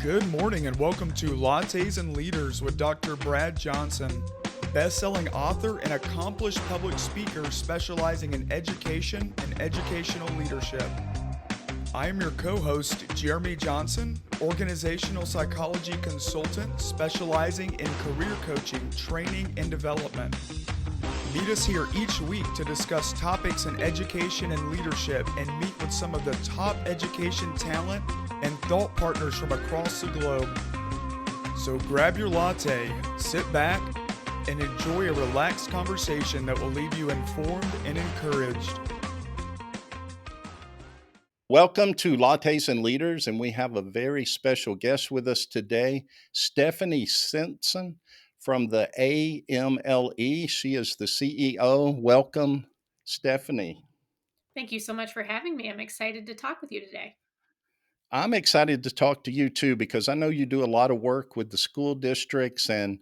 Good morning and welcome to Lattes and Leaders with Dr. Brad Johnson, best-selling author and accomplished public speaker specializing in education and educational leadership. I am your co-host, Jeremy Johnson, organizational psychology consultant specializing in career coaching, training, and development. Meet us here each week to discuss topics in education and leadership and meet with some of the top education talent and thought partners from across the globe. So grab your latte, sit back, and enjoy a relaxed conversation that will leave you informed and encouraged. Welcome to Lattes and Leaders, and we have a very special guest with us today, Stephanie Simpson from the AMLE. She is the CEO. Welcome, Stephanie. Thank you so much for having me. I'm excited to talk with you today. I'm excited to talk to you too, because I know you do a lot of work with the school districts and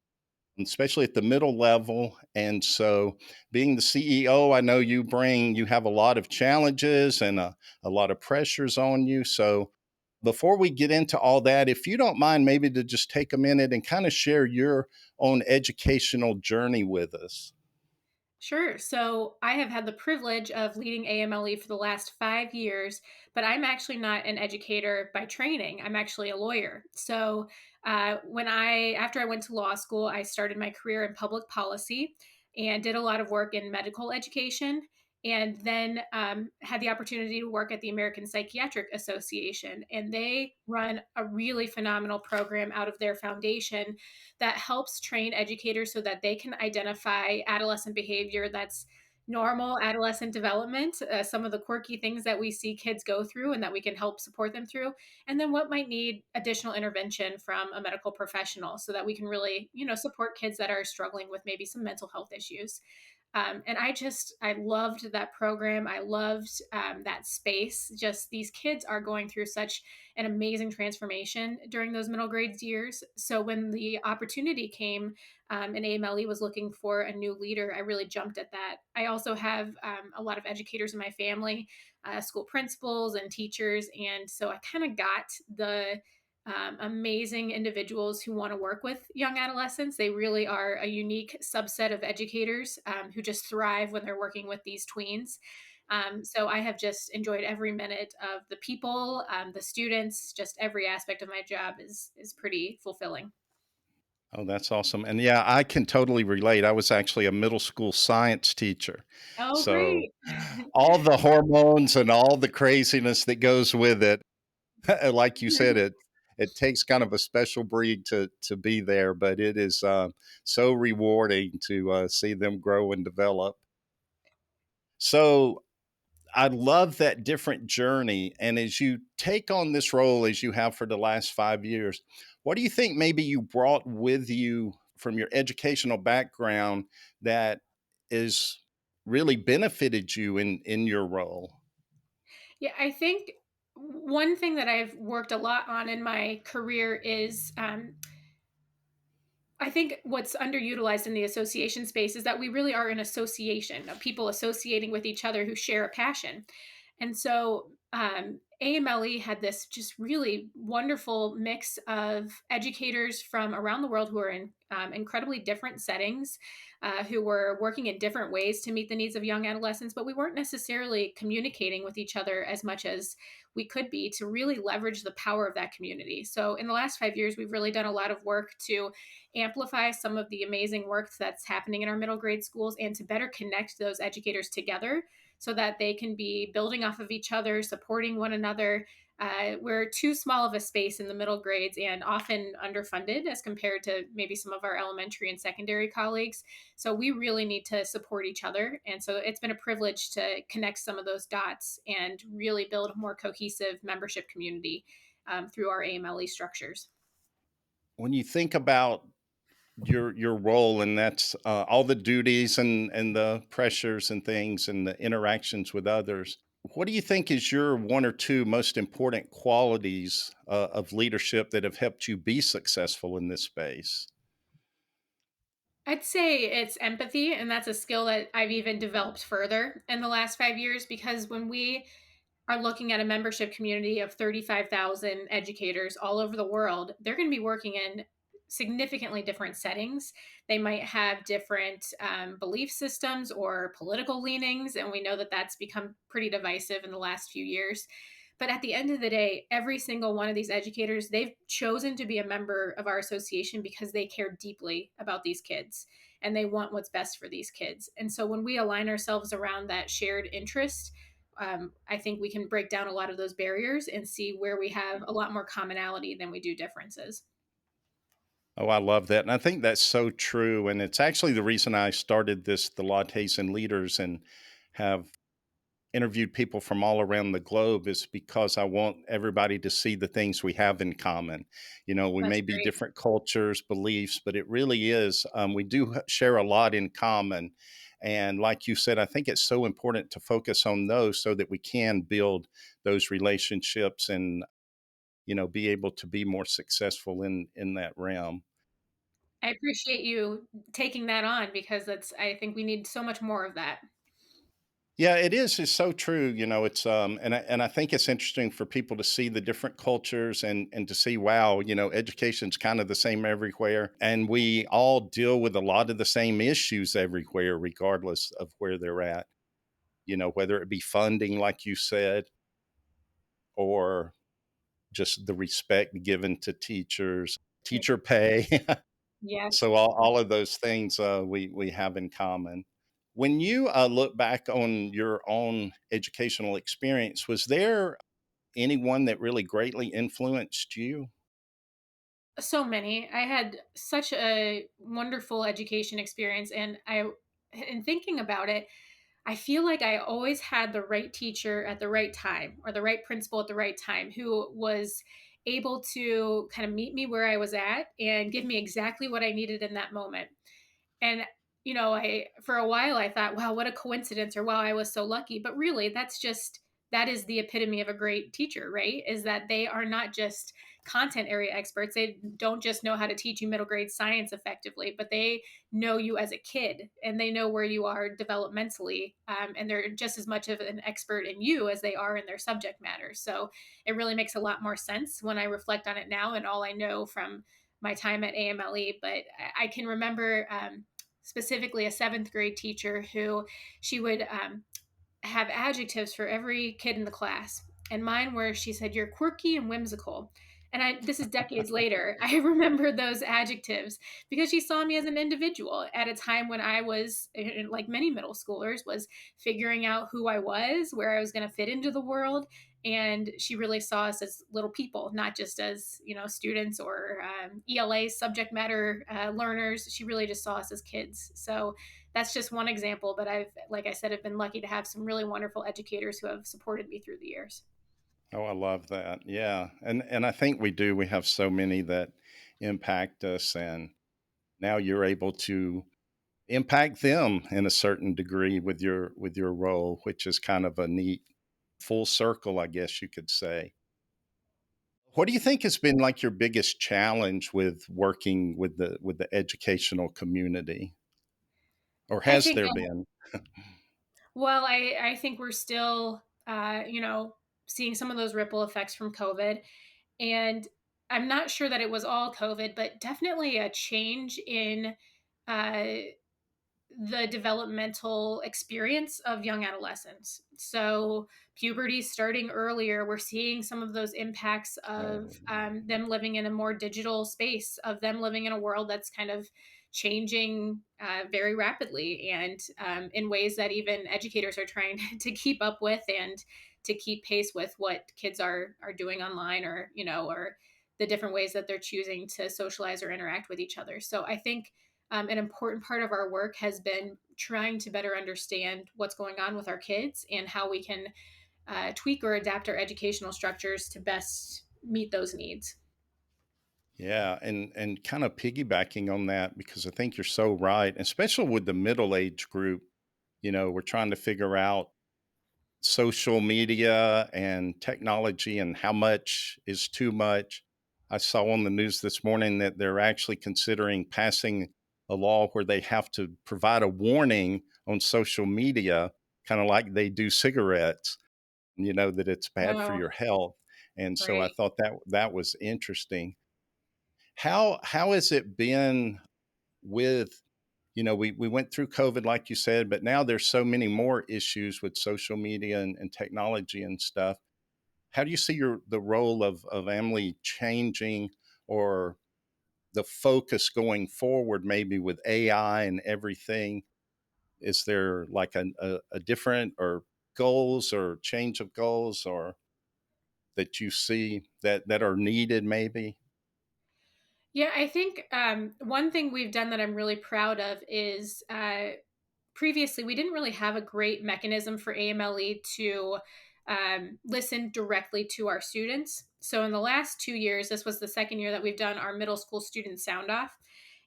especially at the middle level. And so being the CEO, I know you have a lot of challenges and a lot of pressures on you. So before we get into all that, if you don't mind, maybe to just take a minute and kind of share your own educational journey with us. Sure. So I have had the privilege of leading AMLE for the last 5 years, but I'm actually not an educator by training. I'm actually a lawyer. So after I went to law school, I started my career in public policy and did a lot of work in medical education. And then had the opportunity to work at the American Psychiatric Association. And they run a really phenomenal program out of their foundation that helps train educators so that they can identify adolescent behavior that's normal adolescent development, some of the quirky things that we see kids go through and that we can help support them through, and then what might need additional intervention from a medical professional so that we can really, support kids that are struggling with maybe some mental health issues. And I loved that program. I loved that space. Just these kids are going through such an amazing transformation during those middle grades years. So when the opportunity came and AMLE was looking for a new leader, I really jumped at that. I also have a lot of educators in my family, school principals and teachers. And so I kind of got the amazing individuals who want to work with young adolescents. They really are a unique subset of educators who just thrive when they're working with these tweens. So I have just enjoyed every minute of the people, the students, just every aspect of my job is pretty fulfilling. Oh, that's awesome. And yeah, I can totally relate. I was actually a middle school science teacher. Oh, So great. all the hormones and all the craziness that goes with it, like you said, it takes kind of a special breed to be there, but it is so rewarding to see them grow and develop. So I love that different journey. And as you take on this role as you have for the last 5 years, what do you think maybe you brought with you from your educational background that is really benefited you in your role? Yeah, I think one thing that I've worked a lot on in my career is I think what's underutilized in the association space is that we really are an association of people associating with each other who share a passion. And so AMLE had this just really wonderful mix of educators from around the world who are in incredibly different settings, who were working in different ways to meet the needs of young adolescents, but we weren't necessarily communicating with each other as much as we could be to really leverage the power of that community. So in the last 5 years, we've really done a lot of work to amplify some of the amazing work that's happening in our middle grade schools and to better connect those educators together so that they can be building off of each other, supporting one another. We're too small of a space in the middle grades and often underfunded as compared to maybe some of our elementary and secondary colleagues. So we really need to support each other. And so it's been a privilege to connect some of those dots and really build a more cohesive membership community through our AMLE structures. When you think about your role, and that's all the duties and the pressures and things and the interactions with others, what do you think is your one or two most important qualities of leadership that have helped you be successful in this space? I'd say it's empathy, and that's a skill that I've even developed further in the last 5 years because when we are looking at a membership community of 35,000 educators all over the world, they're going to be working in significantly different settings. They might have different belief systems or political leanings, and we know that that's become pretty divisive in the last few years. But at the end of the day, every single one of these educators, they've chosen to be a member of our association because they care deeply about these kids and they want what's best for these kids. And so when we align ourselves around that shared interest, I think we can break down a lot of those barriers and see where we have a lot more commonality than we do differences. Oh, I love that. And I think that's so true. And it's actually the reason I started this, the Lattes and Leaders, and have interviewed people from all around the globe, is because I want everybody to see the things we have in common. We That's may be great. different cultures, beliefs, but it really is, we do share a lot in common. And like you said, I think it's so important to focus on those so that we can build those relationships and, be able to be more successful in that realm. I appreciate you taking that on because I think we need so much more of that. Yeah, it is. It's so true. It's and I think it's interesting for people to see the different cultures and to see, wow, education's kind of the same everywhere, and we all deal with a lot of the same issues everywhere, regardless of where they're at. Whether it be funding, like you said, or just the respect given to teachers, Yeah. teacher pay. Yes. So all of those things we have in common. When you look back on your own educational experience, was there anyone that really greatly influenced you? So many. I had such a wonderful education experience, and in thinking about it, I feel like I always had the right teacher at the right time or the right principal at the right time who was able to kind of meet me where I was at and give me exactly what I needed in that moment. And I for a while I thought, wow, what a coincidence, or wow, I was so lucky. But really, that is the epitome of a great teacher, right? Is that they are not just content area experts. They don't just know how to teach you middle grade science effectively, but they know you as a kid and they know where you are developmentally. And they're just as much of an expert in you as they are in their subject matter. So it really makes a lot more sense when I reflect on it now and all I know from my time at AMLE. But I can remember specifically a seventh grade teacher who she would have adjectives for every kid in the class. And mine were, she said, "You're quirky and whimsical." And this is decades later. I remember those adjectives because she saw me as an individual at a time when I was, like many middle schoolers, was figuring out who I was, where I was going to fit into the world. And she really saw us as little people, not just as, students or ELA subject matter learners. She really just saw us as kids. So that's just one example, but like I said, I've been lucky to have some really wonderful educators who have supported me through the years. Oh, I love that. Yeah. And I think we do. We have so many that impact us, and now you're able to impact them in a certain degree with your role, which is kind of a neat full circle, I guess you could say. What do you think has been like your biggest challenge with working with the educational community, or I has think, there been? well, I think we're still, seeing some of those ripple effects from COVID. And I'm not sure that it was all COVID, but definitely a change in uh, the developmental experience of young adolescents. So, puberty starting earlier, we're seeing some of those impacts of Oh, them living in a more digital space, of them living in a world that's kind of changing very rapidly and in ways that even educators are trying to keep up with and to keep pace with what kids are doing online, or or the different ways that they're choosing to socialize or interact with each other. So I think an important part of our work has been trying to better understand what's going on with our kids and how we can tweak or adapt our educational structures to best meet those needs. yeah, and kind of piggybacking on that, because I think you're so right, especially with the middle age group. We're trying to figure out social media and technology and how much is too much. I saw on the news this morning that they're actually considering passing a law where they have to provide a warning on social media, kind of like they do cigarettes. that it's bad for Oh, your health. And so I right. thought that was interesting. How has it been with, we went through COVID, like you said, but now there's so many more issues with social media and technology and stuff. How do you see the role of AMLE changing, or the focus going forward, maybe with AI and everything? Is there like a different or goals or change of goals or that you see that are needed maybe? Yeah, I think one thing we've done that I'm really proud of is previously we didn't really have a great mechanism for AMLE to listen directly to our students. So in the last 2 years, this was the second year that we've done our middle school student sound off.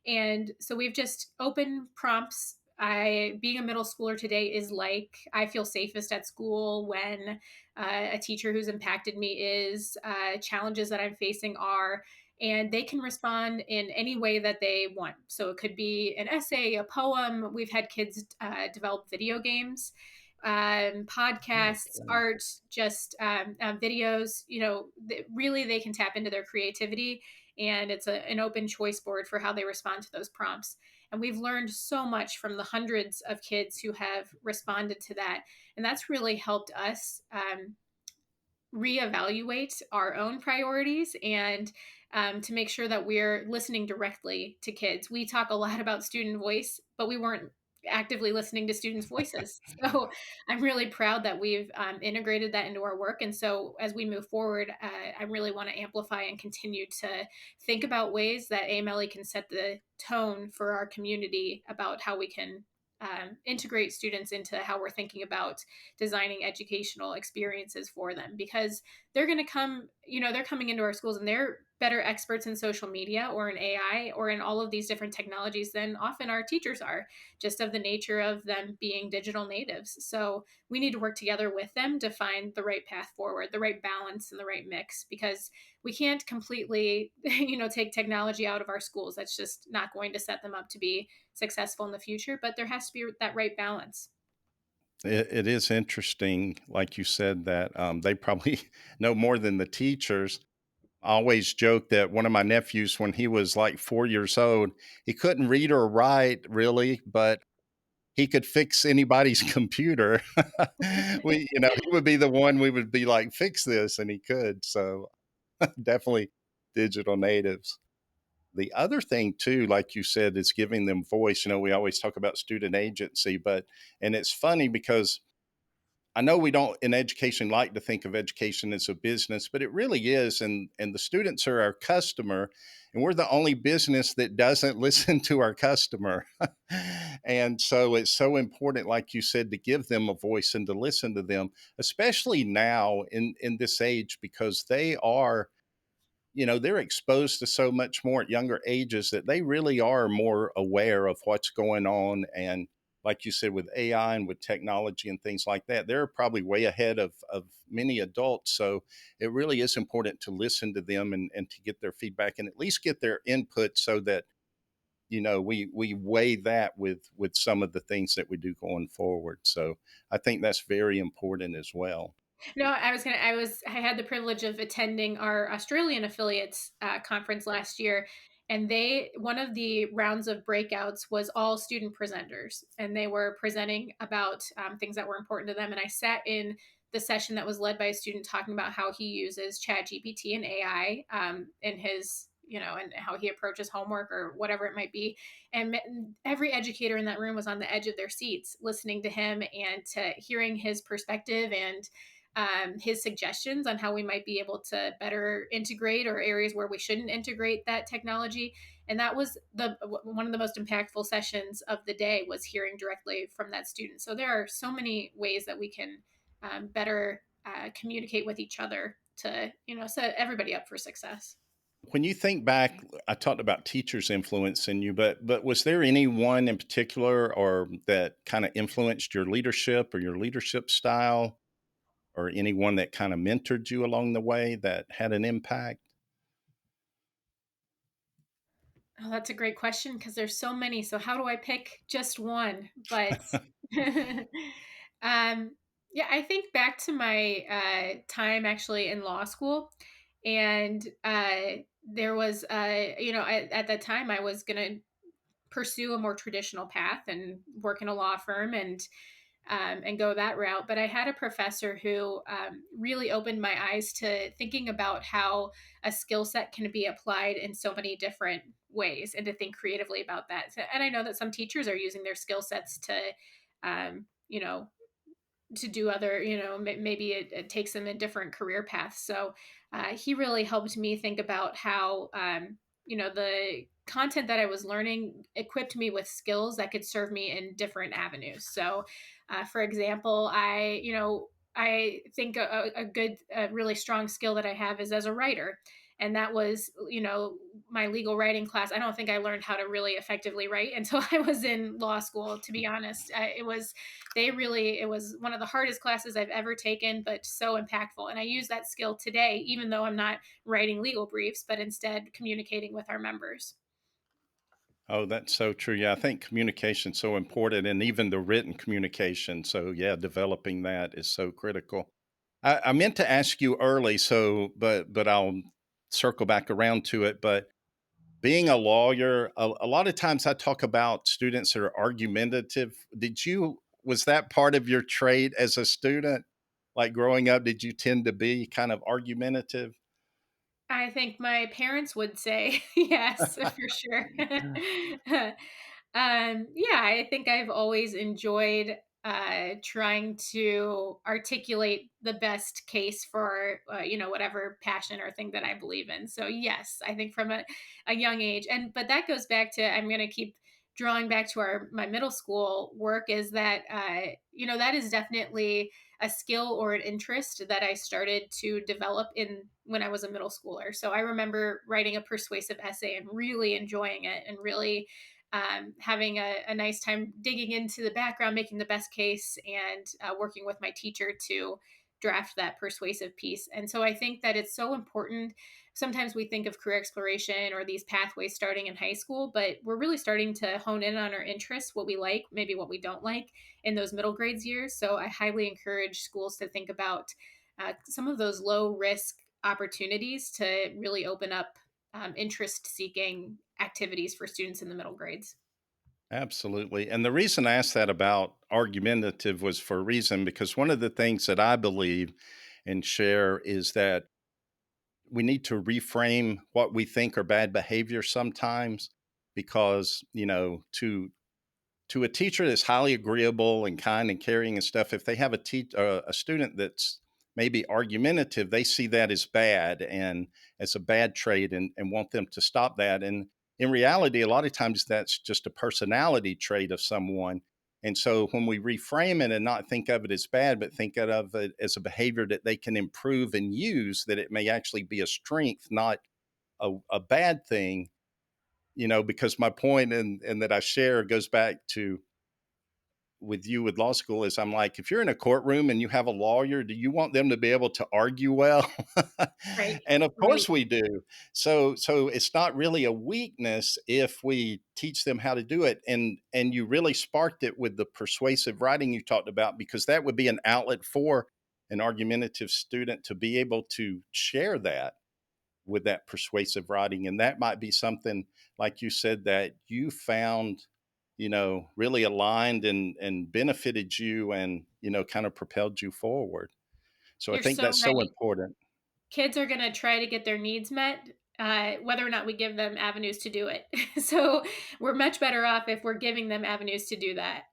And so we've just open prompts. I being a middle schooler today is like I feel safest at school when a teacher who's impacted me is challenges that I'm facing are, and they can respond in any way that they want. So it could be an essay, a poem. We've had kids develop video games, podcasts, Okay. art, just videos. Really they can tap into their creativity, and it's an open choice board for how they respond to those prompts. And we've learned so much from the hundreds of kids who have responded to that, and that's really helped us reevaluate our own priorities and to make sure that we're listening directly to kids. We talk a lot about student voice, but we weren't actively listening to students' voices. So I'm really proud that we've integrated that into our work. And so as we move forward, I really want to amplify and continue to think about ways that AMLE can set the tone for our community about how we can integrate students into how we're thinking about designing educational experiences for them, because they're going to come, they're coming into our schools and they're better experts in social media or in AI or in all of these different technologies than often our teachers are, just of the nature of them being digital natives. So we need to work together with them to find the right path forward, the right balance and the right mix, because we can't completely, take technology out of our schools. That's just not going to set them up to be successful in the future, but there has to be that right balance. It is interesting, like you said, that they probably know more than the teachers. I always joke that one of my nephews, when he was like 4 years old, he couldn't read or write really, but he could fix anybody's computer. He would be the one we would be like, fix this, and he could. So definitely digital natives. The other thing too, like you said, is giving them voice. We always talk about student agency, and it's funny because I know we don't in education like to think of education as a business, but it really is. And the students are our customer, and we're the only business that doesn't listen to our customer. And so it's so important, like you said, to give them a voice and to listen to them, especially now in this age, because they're exposed to so much more at younger ages that they really are more aware of what's going on. And like you said, with AI and with technology and things like that, they're probably way ahead of many adults. So it really is important to listen to them and to get their feedback and at least get their input so that, we weigh that with some of the things that we do going forward. So I think that's very important as well. No, I had the privilege of attending our Australian affiliates conference last year, and one of the rounds of breakouts was all student presenters, and they were presenting about things that were important to them. And I sat in the session that was led by a student talking about how he uses Chat GPT and AI in his, and how he approaches homework or whatever it might be. And every educator in that room was on the edge of their seats listening to him and to hearing his perspective and his suggestions on how we might be able to better integrate or areas where we shouldn't integrate that technology. And that was the one of the most impactful sessions of the day, was hearing directly from that student. So there are so many ways that we can better communicate with each other to set everybody up for success. When you think back, I talked about teachers influencing you, but was there anyone in particular or that kind of influenced your leadership or your leadership style, or anyone that kind of mentored you along the way that had an impact? Oh, that's a great question because there's so many. So how do I pick just one? But um, Yeah, I think back to my time actually in law school, and there was, at that time I was going to pursue a more traditional path and work in a law firm and go that route. But I had a professor who really opened my eyes to thinking about how a skill set can be applied in so many different ways and to think creatively about that. And I know that some teachers are using their skill sets to, um, you know, to do other, maybe it takes them in different career paths. So he really helped me think about how, the content that I was learning equipped me with skills that could serve me in different avenues. So, for example, I think a good, a really strong skill that I have is as a writer. And that was, my legal writing class. I don't think I learned how to really effectively write until I was in law school, to be honest. It was one of the hardest classes I've ever taken, but so impactful. And I use that skill today, even though I'm not writing legal briefs, but instead communicating with our members. Oh, that's so true. Yeah, I think communication's so important and even the written communication. So, yeah, developing that is so critical. I meant to ask you early, so but I'll circle back around to it. But being a lawyer, a lot of times I talk about students that are argumentative. Was that part of your trait as a student? Like growing up, did you tend to be kind of argumentative? I think my parents would say yes, for sure. Yeah, I think I've always enjoyed trying to articulate the best case for whatever passion or thing that I believe in. So yes, I think from a young age, and but that goes back to, I'm going to keep drawing back to our my middle school work, is that that is definitely a skill or an interest that I started to develop in when I was a middle schooler. So I remember writing a persuasive essay and really enjoying it and really having a nice time digging into the background, making the best case, and working with my teacher to draft that persuasive piece. And so I think that it's so important. Sometimes we think of career exploration or these pathways starting in high school, but we're really starting to hone in on our interests, what we like, maybe what we don't like in those middle grades years. So I highly encourage schools to think about some of those low risk opportunities to really open up interest seeking activities for students in the middle grades. Absolutely. And the reason I asked that about argumentative was for a reason, because one of the things that I believe and share is that we need to reframe what we think are bad behavior sometimes because, to a teacher that's highly agreeable and kind and caring and stuff, if they have a student that's maybe argumentative, they see that as bad and as a bad trait and want them to stop that. And in reality, a lot of times that's just a personality trait of someone. And so when we reframe it and not think of it as bad, but think of it as a behavior that they can improve and use, that it may actually be a strength, not a bad thing, because my point and that I share goes back to with you with law school is I'm like, if you're in a courtroom and you have a lawyer, do you want them to be able to argue well? Right. And of Right. course we do. So it's not really a weakness if we teach them how to do it. And you really sparked it with the persuasive writing you talked about, because that would be an outlet for an argumentative student to be able to share that with that persuasive writing. And that might be something, like you said, that you found, really aligned and benefited you and, kind of propelled you forward. So I You're think so that's so right. important. Kids are going to try to get their needs met, whether or not we give them avenues to do it. So we're much better off if we're giving them avenues to do that.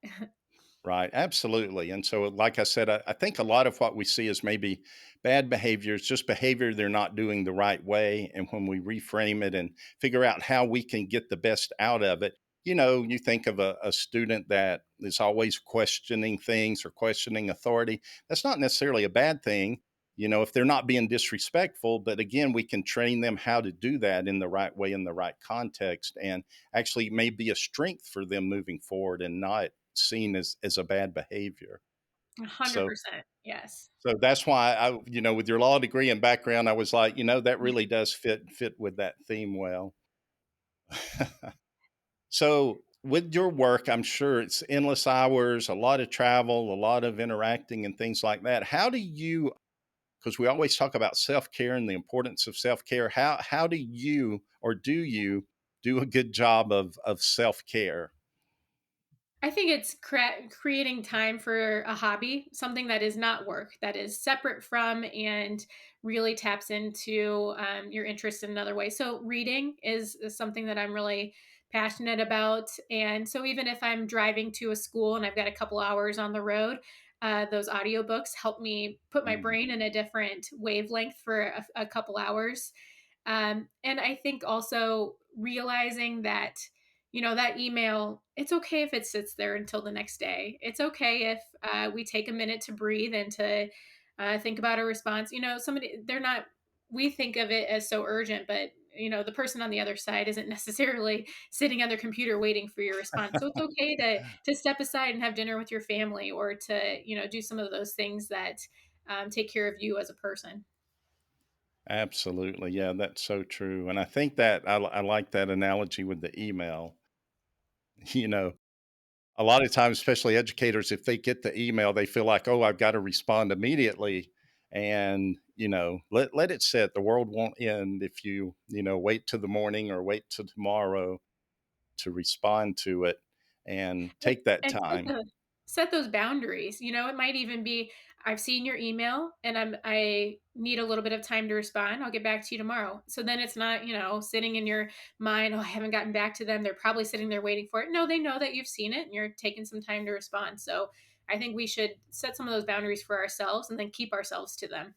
Right, absolutely. And so, like I said, I think a lot of what we see is maybe bad behavior. It's just behavior they're not doing the right way. And when we reframe it and figure out how we can get the best out of it, you think of a student that is always questioning things or questioning authority. That's not necessarily a bad thing, if they're not being disrespectful. But again, we can train them how to do that in the right way, in the right context, and actually may be a strength for them moving forward and not seen as a bad behavior. So 100%. Yes. so that's why with your law degree and background, I was like, that Yeah. really does fit with that theme well. So with your work, I'm sure it's endless hours, a lot of travel, a lot of interacting and things like that. How do you, because we always talk about self-care and the importance of self-care, how do you, or do you do a good job of self-care? I think it's creating time for a hobby, something that is not work, that is separate from and really taps into your interest in another way. So, reading is something that I'm really passionate about. And so, even if I'm driving to a school and I've got a couple hours on the road, those audiobooks help me put my Mm, brain in a different wavelength for a couple hours. And I think also realizing that, that email, it's okay if it sits there until the next day. It's okay if we take a minute to breathe and to think about a response. We think of it as so urgent, but the person on the other side isn't necessarily sitting on their computer waiting for your response. So it's okay to step aside and have dinner with your family, or to do some of those things that take care of you as a person. absolutely. Yeah, that's so true. And I think that I like that analogy with the email. You know, a lot of times, especially educators, if they get the email, they feel like, oh, I've got to respond immediately. And, let it sit. The world won't end if you wait till the morning or wait till tomorrow to respond to it and And take that and time. set those boundaries. It might even be, I've seen your email and I need a little bit of time to respond. I'll get back to you tomorrow. So then it's not, sitting in your mind, oh, I haven't gotten back to them. They're probably sitting there waiting for it. No, they know that you've seen it and you're taking some time to respond. So I think we should set some of those boundaries for ourselves and then keep ourselves to them.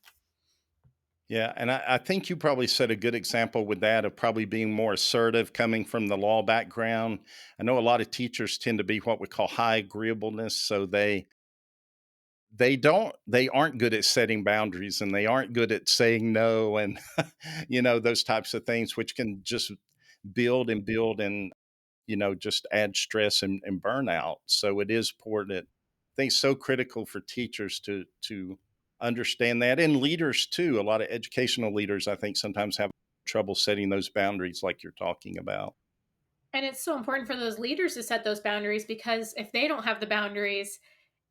Yeah. And I think you probably set a good example with that of probably being more assertive coming from the law background. I know a lot of teachers tend to be what we call high agreeableness. So they aren't good at setting boundaries and they aren't good at saying no and those types of things which can just build and build and just add stress and burnout. So it is important. I think it's so critical for teachers to understand that, and leaders too. A lot of educational leaders, I think, sometimes have trouble setting those boundaries like you're talking about. And it's so important for those leaders to set those boundaries, because if they don't have the boundaries,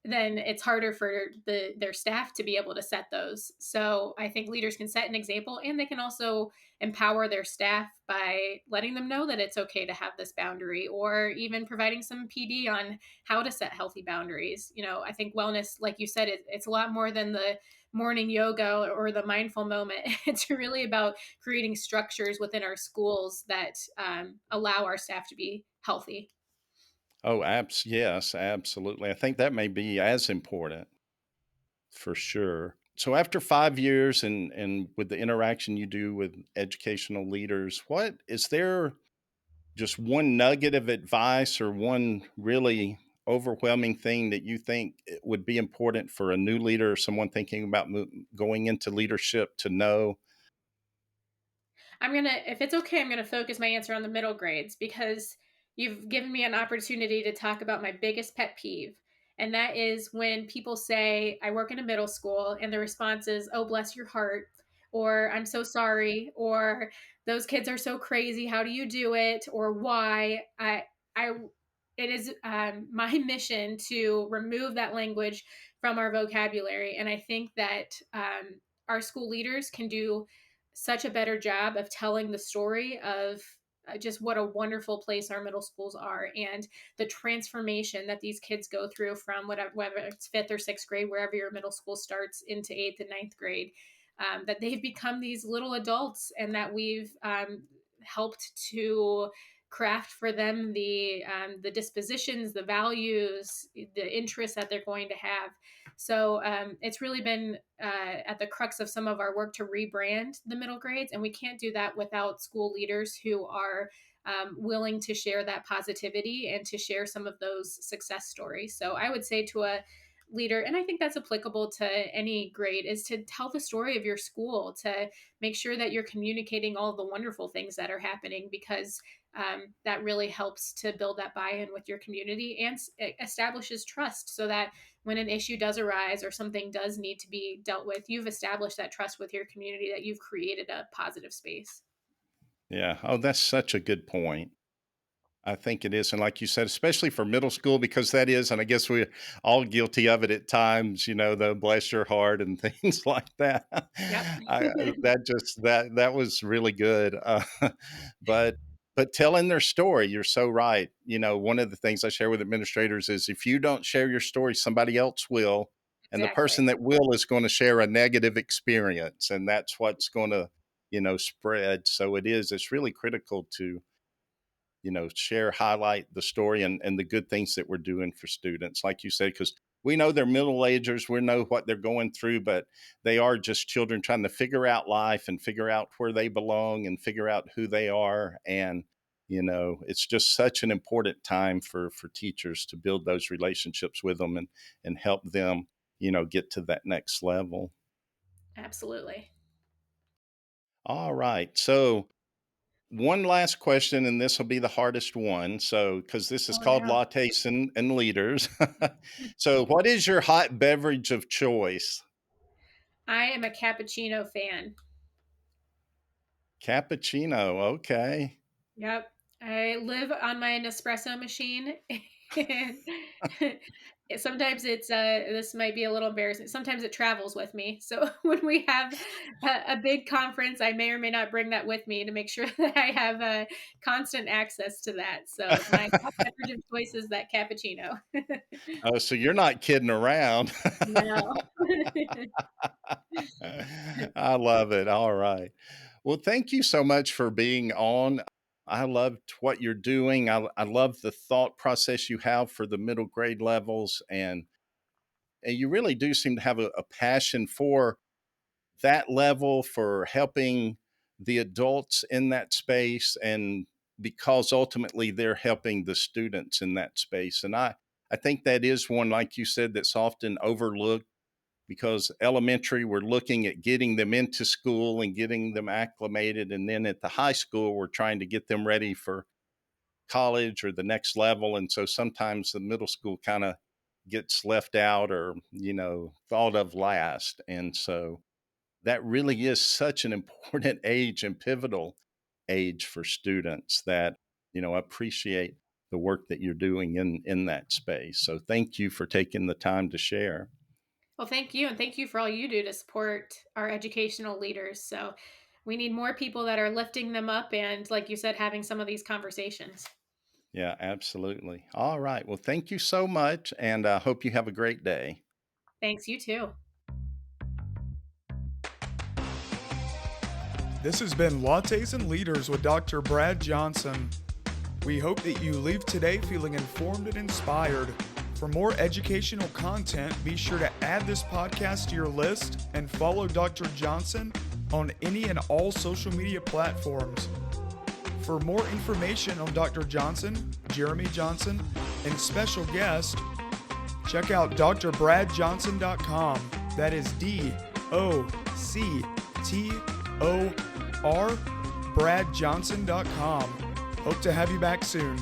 then it's harder for their staff to be able to set those. So I think leaders can set an example, and they can also empower their staff by letting them know that it's okay to have this boundary, or even providing some PD on how to set healthy boundaries. I think wellness, like you said, it's a lot more than the morning yoga or the mindful moment. It's really about creating structures within our schools that allow our staff to be healthy. Oh, yes, absolutely. I think that may be as important for sure. So after 5 years and with the interaction you do with educational leaders, what is there just one nugget of advice or one really overwhelming thing that you think it would be important for a new leader or someone thinking about going into leadership to know? If it's okay, I'm gonna focus my answer on the middle grades, because you've given me an opportunity to talk about my biggest pet peeve. And that is when people say, I work in a middle school, and the response is, oh, bless your heart, or I'm so sorry, or those kids are so crazy. How do you do it? Or why? I, it is my mission to remove that language from our vocabulary. And I think that our school leaders can do such a better job of telling the story of just what a wonderful place our middle schools are, and the transformation that these kids go through from whether it's fifth or sixth grade, wherever your middle school starts, into eighth and ninth grade. That they've become these little adults, and that we've helped to craft for them the dispositions, the values, the interests that they're going to have. So it's really been at the crux of some of our work to rebrand the middle grades, and we can't do that without school leaders who are willing to share that positivity and to share some of those success stories. So I would say to a leader, and I think that's applicable to any grade, is to tell the story of your school, to make sure that you're communicating all the wonderful things that are happening, because that really helps to build that buy-in with your community, and establishes trust, so that when an issue does arise or something does need to be dealt with, you've established that trust with your community, that you've created a positive space. Yeah. Oh, that's such a good point. I think it is. And like you said, especially for middle school, because that is, and I guess we're all guilty of it at times, the bless your heart and things like that. Yep. That was really good. But, but telling their story, you're so right. One of the things I share with administrators is if you don't share your story, somebody else will. And the Exactly. person that will is going to share a negative experience. And that's what's going to, spread. So it's really critical to, share, highlight the story and the good things that we're doing for students, like you said, because we know they're middle agers, we know what they're going through, but they are just children trying to figure out life and figure out where they belong and figure out who they are. And, it's just such an important time for teachers to build those relationships with them and help them, get to that next level. Absolutely. All right. So, one last question, and this will be the hardest one. So, because this is Oh called no. Lattes and Leaders. So, what is your hot beverage of choice? I am a cappuccino fan. Cappuccino. Okay. Yep. I live on my Nespresso machine. And sometimes it's this might be a little embarrassing. Sometimes it travels with me. So when we have a big conference, I may or may not bring that with me to make sure that I have constant access to that. So my hot beverage of choice is that cappuccino. Oh, so you're not kidding around. No. I love it. All right. Well, thank you so much for being on. I loved what you're doing. I love the thought process you have for the middle grade levels. And you really do seem to have a passion for that level, for helping the adults in that space, and because ultimately they're helping the students in that space. And I think that is one, like you said, that's often overlooked because elementary, we're looking at getting them into school and getting them acclimated. And then at the high school, we're trying to get them ready for college or the next level. And so sometimes the middle school kind of gets left out or, thought of last. And so that really is such an important age and pivotal age for students that, appreciate the work that you're doing in that space. So thank you for taking the time to share. Well, thank you. And thank you for all you do to support our educational leaders. So we need more people that are lifting them up and, like you said, having some of these conversations. Yeah, absolutely. All right. Well, thank you so much. And I hope you have a great day. Thanks, you too. This has been Lattes and Leaders with Dr. Brad Johnson. We hope that you leave today feeling informed and inspired. For more educational content, be sure to add this podcast to your list and follow Dr. Johnson on any and all social media platforms. For more information on Dr. Johnson, Jeremy Johnson, and special guest, check out drbradjohnson.com. That is DOCTOR, bradjohnson.com. Hope to have you back soon.